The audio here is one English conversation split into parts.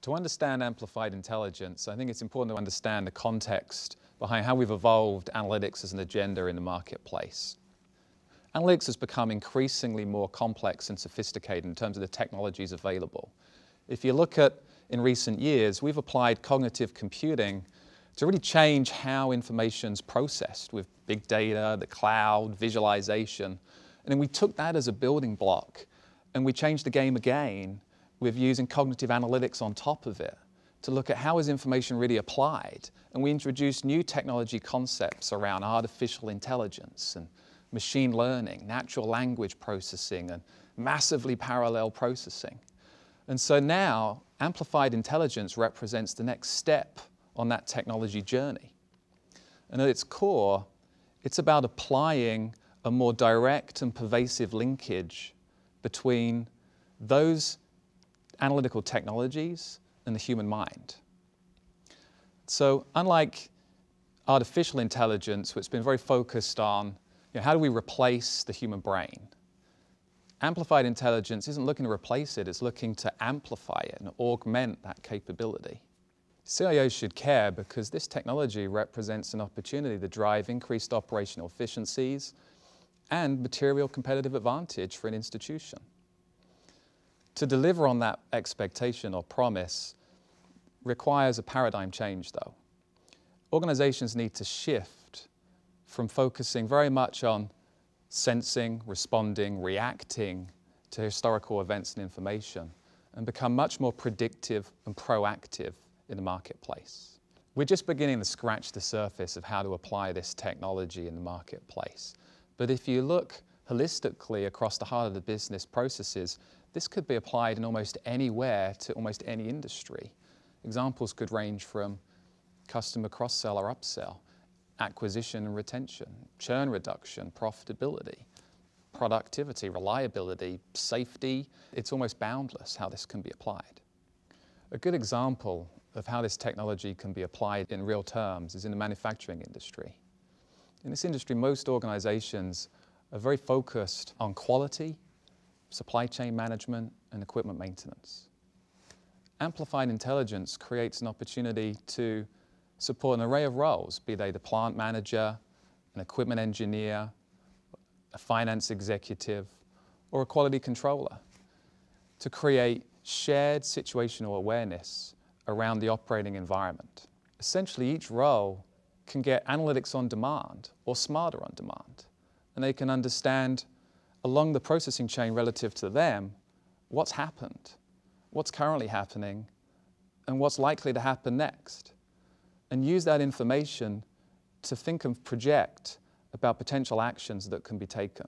To understand amplified intelligence, I think it's important to understand the context behind how we've evolved analytics as an agenda in the marketplace. Analytics has become increasingly more complex and sophisticated in terms of the technologies available. If you look at, in recent years, we've applied cognitive computing to really change how information's processed with big data, the cloud, visualization. And then we took that as a building block and we changed the game again with using cognitive analytics on top of it to look at how is information really applied. And we introduced new technology concepts around artificial intelligence and machine learning, natural language processing, and massively parallel processing. And so now, amplified intelligence represents the next step on that technology journey. And at its core, it's about applying a more direct and pervasive linkage between those analytical technologies and the human mind. So unlike artificial intelligence, which has been very focused on how do we replace the human brain, amplified intelligence isn't looking to replace it, it's looking to amplify it and augment that capability. CIOs should care because this technology represents an opportunity to drive increased operational efficiencies and material competitive advantage for an institution. To deliver on that expectation or promise requires a paradigm change, though. Organizations need to shift from focusing very much on sensing, responding, reacting to historical events and information and become much more predictive and proactive in the marketplace. We're just beginning to scratch the surface of how to apply this technology in the marketplace. But if you look holistically across the heart of the business processes, this could be applied in almost anywhere to almost any industry. Examples could range from customer cross-sell or upsell, acquisition and retention, churn reduction, profitability, productivity, reliability, safety. It's almost boundless how this can be applied. A good example of how this technology can be applied in real terms is in the manufacturing industry. In this industry, most organizations are very focused on quality, supply chain management, and equipment maintenance. Amplified intelligence creates an opportunity to support an array of roles, be they the plant manager, an equipment engineer, a finance executive, or a quality controller, to create shared situational awareness around the operating environment. Essentially, each role can get analytics on demand or smarter on demand, and they can understand along the processing chain relative to them what's happened, what's currently happening, and what's likely to happen next, and use that information to think and project about potential actions that can be taken.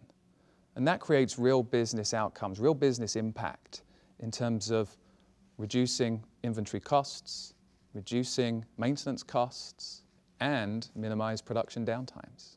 And that creates real business outcomes, real business impact in terms of reducing inventory costs, reducing maintenance costs, and minimize production downtimes.